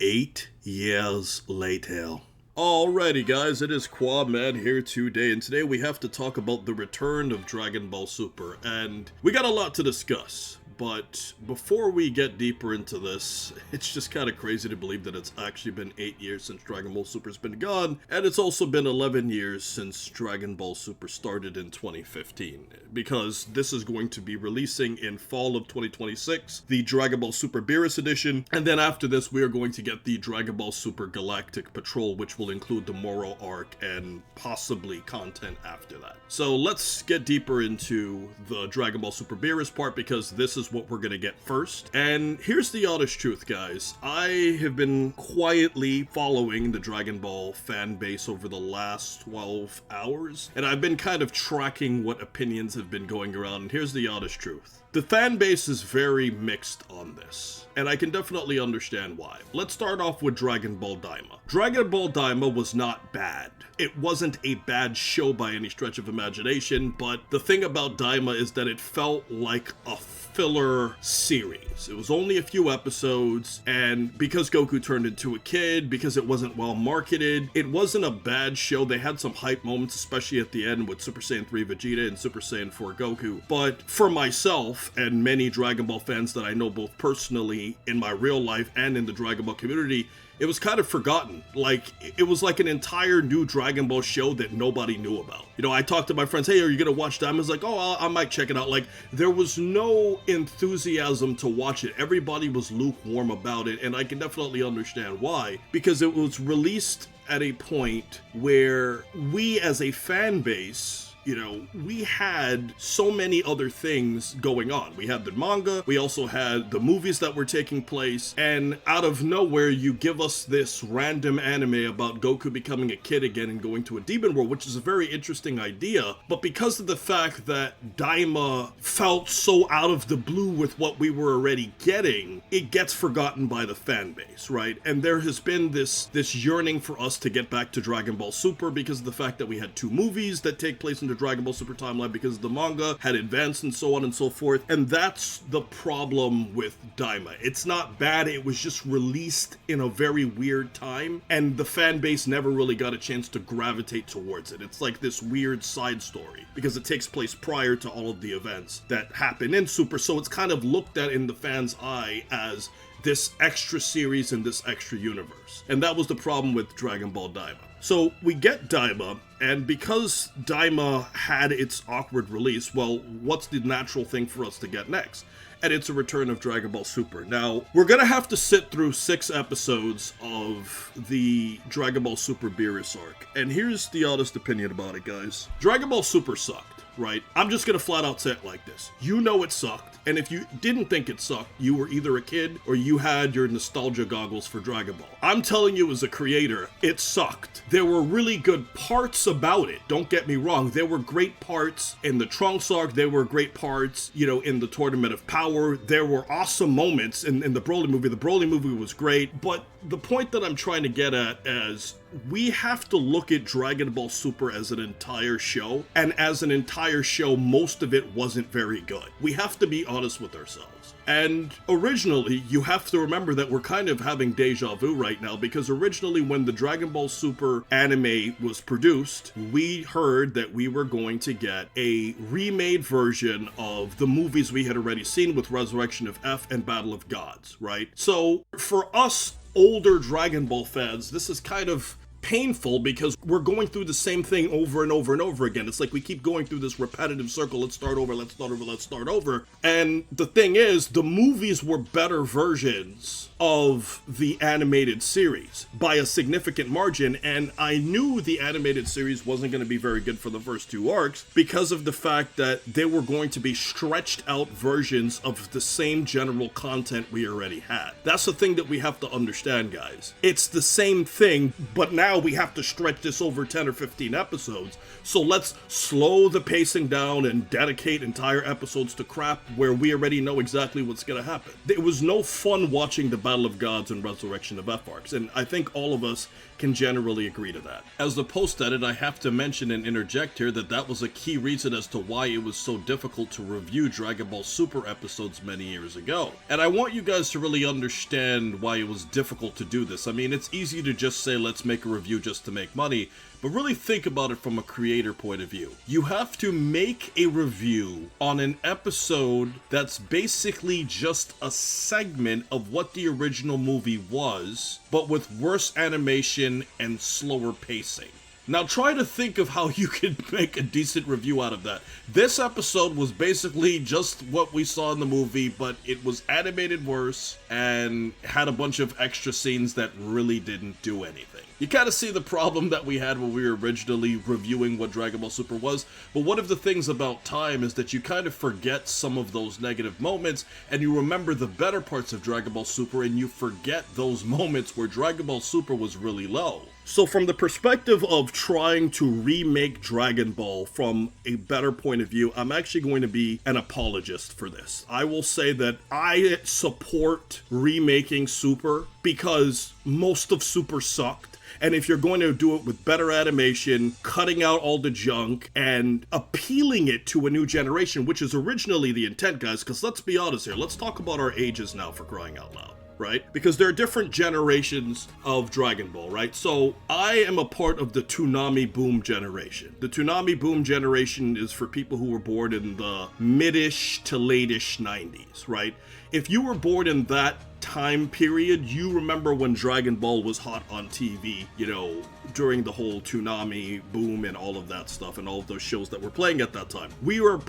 8 years later. Alrighty guys, it is Qaaman here today, and today we have to talk about the return of Dragon Ball Super, and we got a lot to discuss. But before we get deeper into this, it's just kind of crazy to believe that it's actually been 8 years since Dragon Ball Super's been gone, and it's also been 11 years since Dragon Ball Super started in 2015, because this is going to be releasing in fall of 2026, the Dragon Ball Super Beerus edition, and then after this we are going to get the Dragon Ball Super Galactic Patrol, which will include the Moro arc and possibly content after that. So let's get deeper into the Dragon Ball Super Beerus part, because this is what we're gonna get first. And here's the honest truth, guys. I have been quietly following the Dragon Ball fan base over the last 12 hours, and I've been kind of tracking what opinions have been going around, and here's the honest truth. The fan base is very mixed on this, and I can definitely understand why. Let's start off with Dragon Ball Daima. Dragon Ball Daima was not bad. It wasn't a bad show by any stretch of imagination, but the thing about Daima is that it felt like a filler series. It was only a few episodes, and because Goku turned into a kid, because it wasn't well marketed, it wasn't a bad show. They had some hype moments, especially at the end with Super Saiyan 3 Vegeta and Super Saiyan 4 Goku. But for myself and many Dragon Ball fans that I know both personally in my real life and in the Dragon Ball community, it was kind of forgotten. Like, it was like an entire new Dragon Ball show that nobody knew about. You know, I talked to my friends, hey, are you gonna watch Daima? I was like, oh, I might check it out. Like, there was no enthusiasm to watch it. Everybody was lukewarm about it, and I can definitely understand why. Because it was released at a point where we as a fan base, you know, we had so many other things going on. We had the manga, we also had the movies that were taking place, and out of nowhere you give us this random anime about Goku becoming a kid again and going to a demon world, which is a very interesting idea, but because of the fact that Daima felt so out of the blue with what we were already getting, it gets forgotten by the fan base, right? And there has been this yearning for us to get back to Dragon Ball Super because of the fact that we had two movies that take place in the Dragon Ball Super timeline, because the manga had advanced and so on and so forth, and that's the problem with Daima. It's not bad, it was just released in a very weird time, and the fan base never really got a chance to gravitate towards it. It's like this weird side story, because it takes place prior to all of the events that happen in Super, so it's kind of looked at in the fans' eye as this extra series in this extra universe. And that was the problem with Dragon Ball Daima. So we get Daima, and because Daima had its awkward release, well, what's the natural thing for us to get next? And it's a return of Dragon Ball Super. Now, we're gonna have to sit through 6 episodes of the Dragon Ball Super Beerus arc. And here's the honest opinion about it, guys. Dragon Ball Super sucked, right? I'm just gonna flat out say it like this. You know it sucked. And if you didn't think it sucked, you were either a kid or you had your nostalgia goggles for Dragon Ball. I'm telling you as a creator, it sucked. There were really good parts about it, don't get me wrong. There were great parts in the Trunks arc, there were great parts, you know, in the Tournament of Power. There were awesome moments in the Broly movie. The Broly movie was great, but the point that I'm trying to get at is we have to look at Dragon Ball Super as an entire show, and as an entire show, most of it wasn't very good. We have to be honest with ourselves. And originally, you have to remember that we're kind of having deja vu right now, because originally when the Dragon Ball Super anime was produced, we heard that we were going to get a remade version of the movies we had already seen with Resurrection of F and Battle of Gods, right? So for us older Dragon Ball fans, this is kind of painful because we're going through the same thing over and over and over again. It's like we keep going through this repetitive circle. Let's start over, let's start over, let's start over. And the thing is, the movies were better versions of the animated series by a significant margin, and I knew the animated series wasn't going to be very good for the first 2 arcs because of the fact that they were going to be stretched out versions of the same general content we already had. That's the thing that we have to understand, guys. It's the same thing, but now now we have to stretch this over 10 or 15 episodes, so let's slow the pacing down and dedicate entire episodes to crap where we already know exactly what's gonna happen. It was no fun watching the Battle of Gods and Resurrection of F-Arcs, and I think all of us can generally agree to that. As the post-edit, I have to mention and interject here that that was a key reason as to why it was so difficult to review Dragon Ball Super episodes many years ago. And I want you guys to really understand why it was difficult to do this. I mean, it's easy to just say, let's make a review just to make money, but really think about it from a creator point of view. You have to make a review on an episode that's basically just a segment of what the original movie was, but with worse animation and slower pacing. Now try to think of how you could make a decent review out of that. This episode was basically just what we saw in the movie, but it was animated worse and had a bunch of extra scenes that really didn't do anything. You kind of see the problem that we had when we were originally reviewing what Dragon Ball Super was, but one of the things about time is that you kind of forget some of those negative moments, and you remember the better parts of Dragon Ball Super, and you forget those moments where Dragon Ball Super was really low. So from the perspective of trying to remake Dragon Ball from a better point of view, I'm actually going to be an apologist for this. I will say that I support remaking Super because most of Super sucked. And if you're going to do it with better animation, cutting out all the junk, and appealing it to a new generation, which is originally the intent, guys, because let's be honest here, let's talk about our ages now, for crying out loud. Right? Because there are different generations of Dragon Ball, right? So I am a part of the Toonami Boom generation. The Toonami Boom generation is for people who were born in the mid-ish to late-ish 90s, right? If you were born in that time period, you remember when Dragon Ball was hot on TV, you know, during the whole Toonami boom and all of that stuff and all of those shows that were playing at that time. We are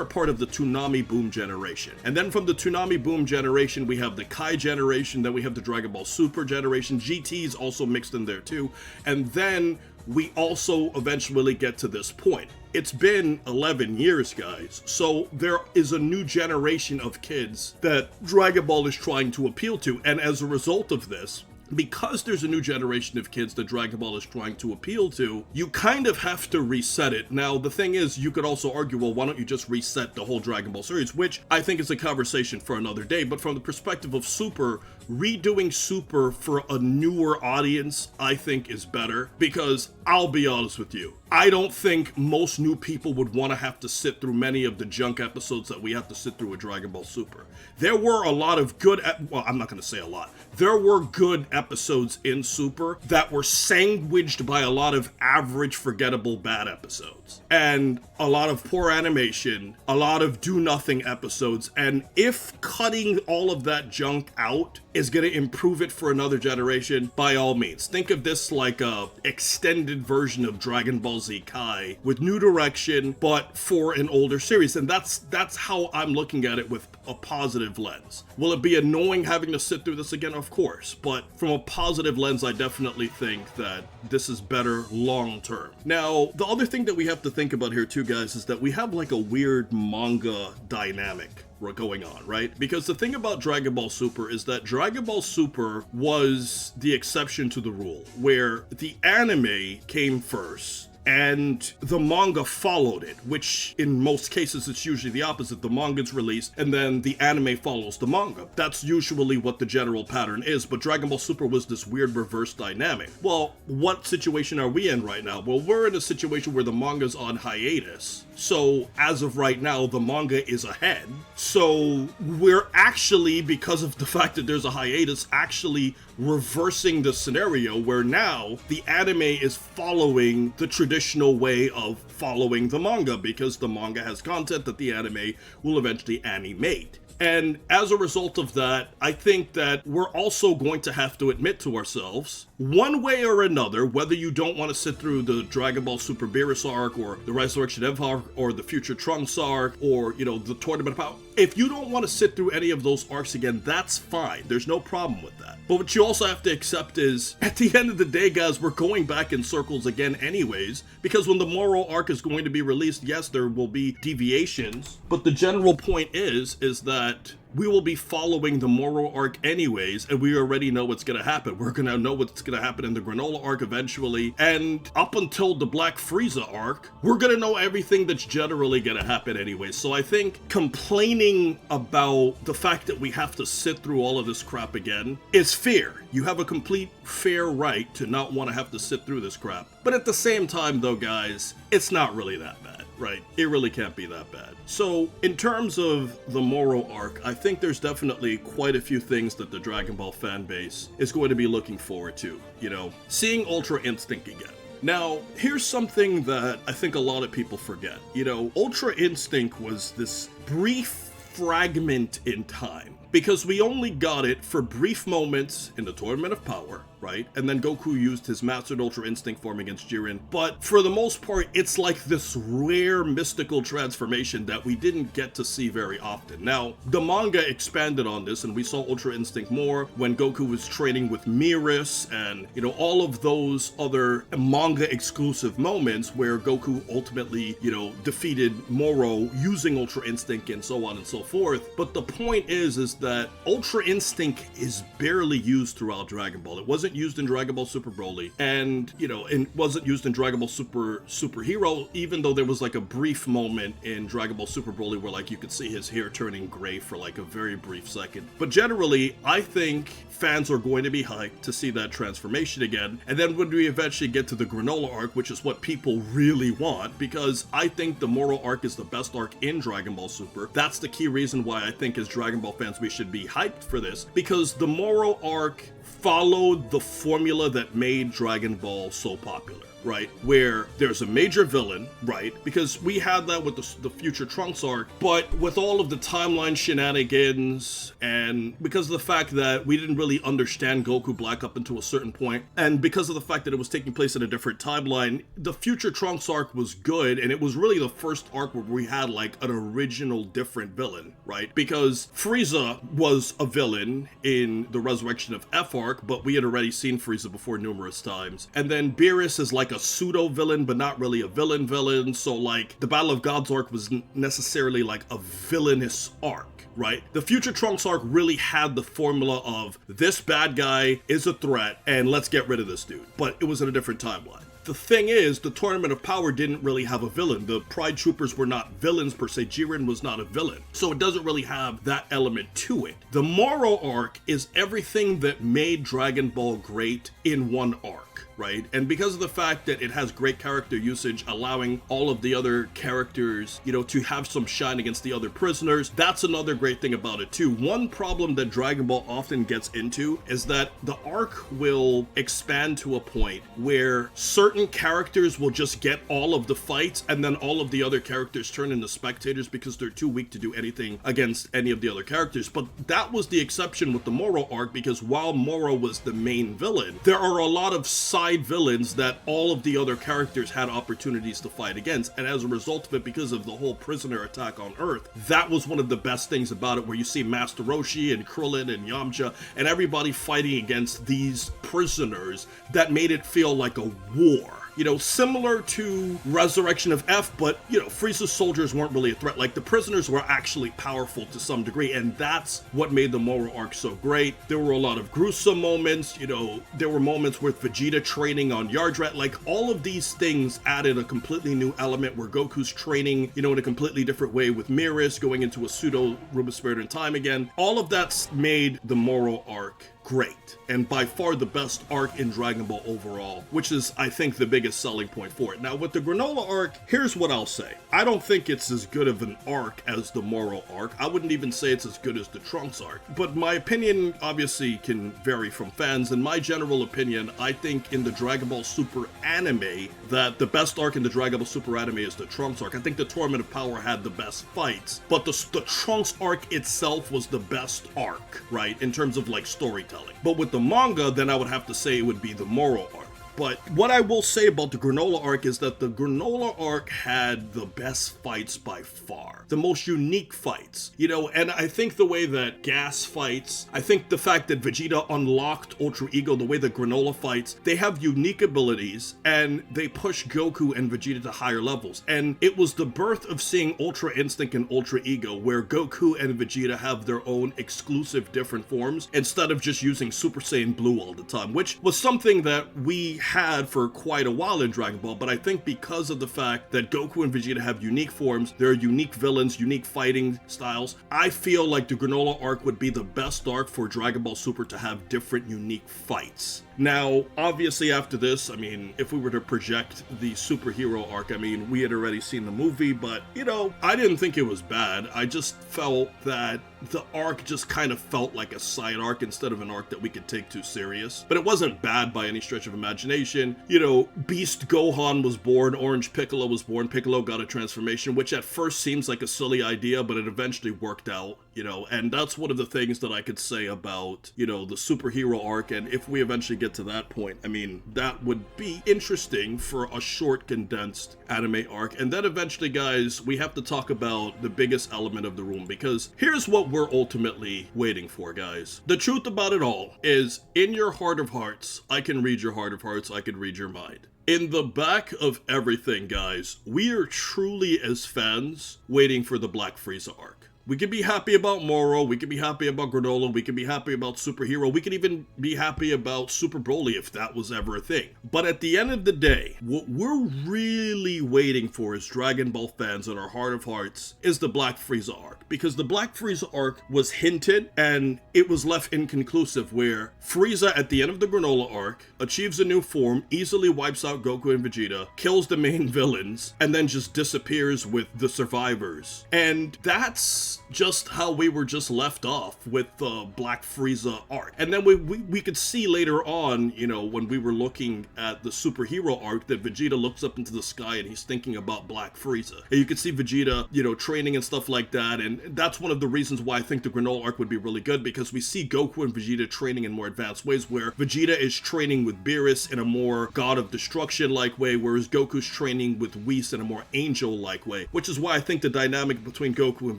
a part of the Toonami Boom generation. And then from the Toonami Boom generation, we have the Kai generation, then we have the Dragon Ball Super generation, GT's also mixed in there too, and then we also eventually get to this point. It's been 11 years, guys, so there is a new generation of kids that Dragon Ball is trying to appeal to, and as a result of this, because there's a new generation of kids that Dragon Ball is trying to appeal to, you kind of have to reset it. Now, the thing is, you could also argue, well, why don't you just reset the whole Dragon Ball series, which I think is a conversation for another day, but from the perspective of Super, redoing Super for a newer audience, I think is better, because I'll be honest with you, I don't think most new people would want to have to sit through many of the junk episodes that we have to sit through with Dragon Ball Super. There were a lot of good, well, I'm not going to say a lot. There were good episodes in Super that were sandwiched by a lot of average, forgettable, bad episodes. And a lot of poor animation, a lot of do-nothing episodes, and if cutting all of that junk out is going to improve it for another generation, by all means. Think of this like a extended version of Dragon Ball Z Kai with new direction, but for an older series. And that's how I'm looking at it with a positive lens. Will it be annoying having to sit through this again? Of course. But from a positive lens, I definitely think that this is better long term. Now, the other thing that we have to think about here too, guys, is that we have like a weird manga dynamic going on, right? Because the thing about Dragon Ball Super is that Dragon Ball Super was the exception to the rule, where the anime came first and the manga followed it, which in most cases it's usually the opposite. The manga's released and then the anime follows the manga. That's usually what the general pattern is, but Dragon Ball Super was this weird reverse dynamic. Well, what situation are we in right now? Well, we're in a situation where the manga's on hiatus. So as of right now, the manga is ahead. So we're actually, because of the fact that there's a hiatus, actually reversing the scenario where now the anime is following the traditional way of following the manga, because the manga has content that the anime will eventually animate. And as a result of that, I think that we're also going to have to admit to ourselves, one way or another, whether you don't want to sit through the Dragon Ball Super Beerus arc, or the Resurrection of arc, or the Future Trunks arc, or, you know, the Tournament of Power, if you don't want to sit through any of those arcs again, that's fine. There's no problem with that. But what you also have to accept is, at the end of the day, guys, we're going back in circles again anyways, because when the Moro arc is going to be released, yes, there will be deviations, but the general point is that we will be following the Moro arc anyways, and we already know what's gonna happen. We're gonna know what's gonna happen in the Granola arc eventually, and up until the Black Frieza arc, we're gonna know everything that's generally gonna happen anyway. So I think complaining about the fact that we have to sit through all of this crap again is fair. You have a complete fair right to not want to have to sit through this crap. But at the same time though, guys, it's not really that bad. Right, it really can't be that bad. So, in terms of the Moro arc, I think there's definitely quite a few things that the Dragon Ball fan base is going to be looking forward to. You know, seeing Ultra Instinct again. Now, here's something that I think a lot of people forget. You know, Ultra Instinct was this brief fragment in time, because we only got it for brief moments in the Tournament of Power, right? And then Goku used his Mastered Ultra Instinct form against Jiren. But for the most part, it's like this rare mystical transformation that we didn't get to see very often. Now, the manga expanded on this, and we saw Ultra Instinct more when Goku was training with Beerus, and, you know, all of those other manga exclusive moments where Goku ultimately, you know, defeated Moro using Ultra Instinct and so on and so forth. But the point is that Ultra Instinct is barely used throughout Dragon Ball. It wasn't used in Dragon Ball Super Broly, and, you know, it wasn't used in Dragon Ball Superhero, even though there was like a brief moment in Dragon Ball Super Broly where like you could see his hair turning gray for like a very brief second. But generally, I think fans are going to be hyped to see that transformation again. And then when we eventually get to the Granola arc, which is what people really want, because I think the Moro arc is the best arc in Dragon Ball Super. That's the key reason why I think as Dragon Ball fans we should be hyped for this, because the Moro arc followed the formula that made Dragon Ball so popular. Right, where there's a major villain, right, because we had that with the Future Trunks arc, but with all of the timeline shenanigans, and because of the fact that we didn't really understand Goku Black up until a certain point, and because of the fact that it was taking place in a different timeline, the Future Trunks arc was good, and it was really the first arc where we had like an original different villain, right, because Frieza was a villain in the Resurrection of F arc, but we had already seen Frieza before numerous times, and then Beerus is like a pseudo-villain, but not really a villain, so like the Battle of Gods arc was necessarily like a villainous arc, right? The Future Trunks arc really had the formula of this bad guy is a threat and let's get rid of this dude, but it was in a different timeline. The thing is, the Tournament of Power didn't really have a villain. The Pride Troopers were not villains per se. Jiren was not a villain. So it doesn't really have that element to it. The Moro arc is everything that made Dragon Ball great in one arc, right? And because of the fact that it has great character usage, allowing all of the other characters, you know, to have some shine against the other prisoners, that's another great thing about it too. One problem that Dragon Ball often gets into is that the arc will expand to a point where certain characters will just get all of the fights, and then all of the other characters turn into spectators because they're too weak to do anything against any of the other characters. But that was the exception with the Moro arc, because while Moro was the main villain, there are a lot of side villains that all of the other characters had opportunities to fight against, and as a result of it, because of the whole prisoner attack on Earth, that was one of the best things about it, where you see Master Roshi and Krillin and Yamcha and everybody fighting against these prisoners that made it feel like a war. You know, similar to Resurrection of F, but, you know, Frieza's soldiers weren't really a threat. Like, the prisoners were actually powerful to some degree, and that's what made the Moro arc so great. There were a lot of gruesome moments, you know, there were moments with Vegeta training on Yardrat. Like, all of these things added a completely new element where Goku's training, you know, in a completely different way with Beerus, going into a pseudo Room of Spirit and Time again. All of that's made the Moro arc great, and by far the best arc in Dragon Ball overall, which is, I think, the biggest selling point for it. Now, with the Granola arc, here's what I'll say. I don't think it's as good of an arc as the Moro arc. I wouldn't even say it's as good as the Trunks arc, but my opinion obviously can vary from fans. In my general opinion, I think in the Dragon Ball Super anime, that the best arc in the Dragon Ball Super anime is the Trunks arc. I think the Tournament of Power had the best fights, but the Trunks arc itself was the best arc, right, in terms of like storytelling. But with the manga, then I would have to say it would be the Moro arc. But what I will say about the Granola arc is that the Granola arc had the best fights by far. The most unique fights, you know, and I think the way that Gas fights, I think the fact that Vegeta unlocked Ultra Ego, the way that Granola fights, they have unique abilities and they push Goku and Vegeta to higher levels. And it was the birth of seeing Ultra Instinct and Ultra Ego, where Goku and Vegeta have their own exclusive different forms instead of just using Super Saiyan Blue all the time, which was something that we had for quite a while in Dragon Ball. But I think because of the fact that Goku and Vegeta have unique forms, they're unique villains, unique fighting styles, I feel like the Granola arc would be the best arc for Dragon Ball Super to have different unique fights. Now, obviously after this, I mean, if we were to project the superhero arc, I mean, we had already seen the movie, but, you know, I didn't think it was bad. I just felt that the arc just kind of felt like a side arc instead of an arc that we could take too serious. But it wasn't bad by any stretch of imagination. You know, Beast Gohan was born, Orange Piccolo was born, Piccolo got a transformation, which at first seems like a silly idea, but it eventually worked out, you know, and that's one of the things that I could say about, you know, the superhero arc. And if we eventually get to that point, I mean, that would be interesting for a short, condensed anime arc. And then eventually, guys, we have to talk about the biggest element of the room, because here's what we're ultimately waiting for, guys. The truth about it all is, in your heart of hearts, I can read your heart of hearts, I can read your mind. In the back of everything, guys, we are truly, as fans, waiting for the Black Frieza arc. We could be happy about Moro, we could be happy about Granola, we could be happy about Superhero, we could even be happy about Super Broly if that was ever a thing. But at the end of the day, what we're really waiting for as Dragon Ball fans in our heart of hearts is the Black Frieza arc. Because the Black Frieza arc was hinted and it was left inconclusive, where Frieza at the end of the Granola arc achieves a new form, easily wipes out Goku and Vegeta, kills the main villains, and then just disappears with the survivors. And that's just how we were just left off with the Black Frieza arc. And then we could see later on, you know, when we were looking at the superhero arc, that Vegeta looks up into the sky and he's thinking about Black Frieza. And you could see Vegeta, you know, training and stuff like that. And that's one of the reasons why I think the Granola arc would be really good, because we see Goku and Vegeta training in more advanced ways, where Vegeta is training with Beerus in a more God of Destruction-like way, whereas Goku's training with Whis in a more angel-like way, which is why I think the dynamic between Goku and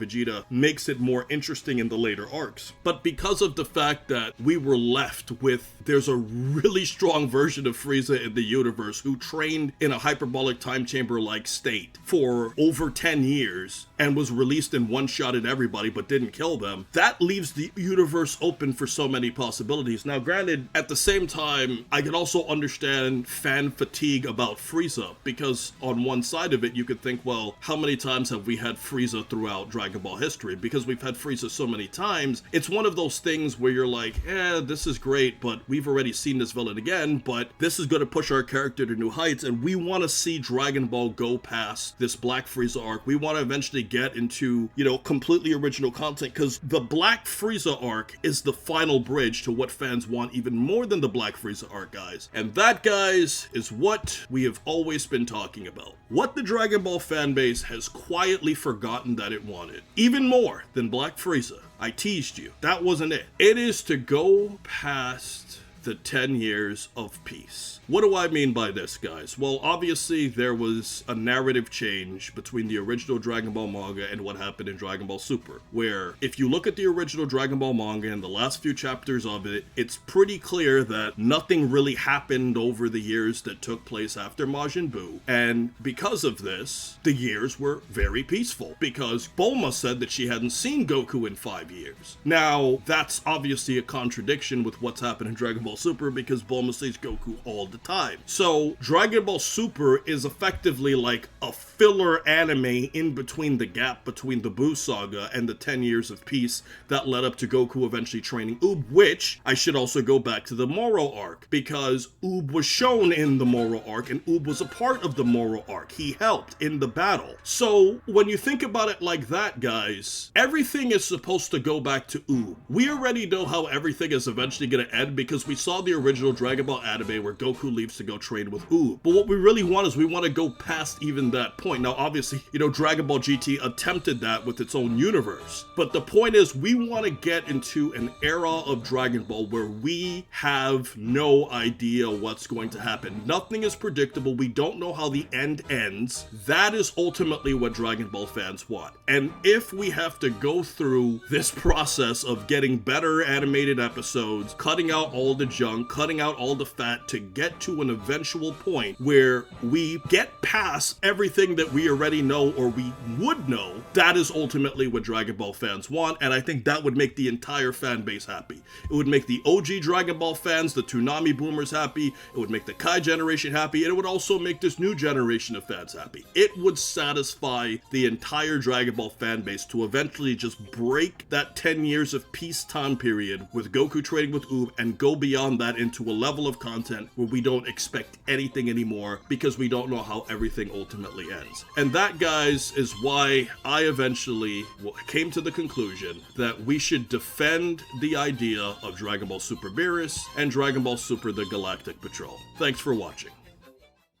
Vegeta makes it more interesting in the later arcs. But because of the fact that we were left with, there's a really strong version of Frieza in the universe who trained in a hyperbolic time chamber-like state for over 10 years and was released in one shot at everybody but didn't kill them, that leaves the universe open for so many possibilities. Now granted, at the same time, I can also understand fan fatigue about Frieza, because on one side of it you could think, well, how many times have we had Frieza throughout Dragon Ball history? Because we've had Frieza so many times, it's one of those things where you're like, this is great, but we've already seen this villain again, but this is going to push our character to new heights, and we want to see Dragon Ball go past this Black Frieza arc. We want to eventually get into, you know, completely original content, because the Black Frieza arc is the final bridge to what fans want even more than the Black Frieza arc, guys. And that, guys, is what we have always been talking about. What the Dragon Ball fan base has quietly forgotten that it wanted. Even more than Black Frieza. I teased you. That wasn't it. It is to go past the 10 years of peace. What do I mean by this, guys? Well, obviously there was a narrative change between the original Dragon Ball manga and what happened in Dragon Ball Super, where if you look at the original Dragon Ball manga and the last few chapters of it, it's pretty clear that nothing really happened over the years that took place after Majin Buu. And because of this, the years were very peaceful, because Bulma said that she hadn't seen Goku in 5 years. Now, that's obviously a contradiction with what's happened in Dragon Ball Super, because Bulma sees Goku all the time. So Dragon Ball Super is effectively like a filler anime in between the gap between the Buu saga and the 10 years of peace that led up to Goku eventually training Oob, which I should also go back to the Moro arc, because Oob was shown in the Moro arc and Oob was a part of the Moro arc. He helped in the battle. So when you think about it like that, guys, everything is supposed to go back to Oob. We already know how everything is eventually going to end, because we saw the original Dragon Ball anime where Goku leaves to go train with Oob. But what we really want is we want to go past even that point. Now, obviously, Dragon Ball GT attempted that with its own universe. But the point is, we want to get into an era of Dragon Ball where we have no idea what's going to happen. Nothing is predictable. We don't know how the end ends. That is ultimately what Dragon Ball fans want. And if we have to go through this process of getting better animated episodes, cutting out all the junk, cutting out all the fat to get to an eventual point where we get past everything that we already know or we would know, that is ultimately what Dragon Ball fans want, and I think that would make the entire fan base happy. It would make the OG Dragon Ball fans, the Toonami boomers happy, it would make the Kai generation happy, and it would also make this new generation of fans happy. It would satisfy the entire Dragon Ball fan base to eventually just break that 10 years of peacetime period with Goku training with Oob and go beyond that into a level of content where we don't expect anything anymore because we don't know how everything ultimately ends. And that, guys, is why I eventually came to the conclusion that we should defend the idea of Dragon Ball Super Beerus and Dragon Ball Super the Galactic Patrol. Thanks for watching.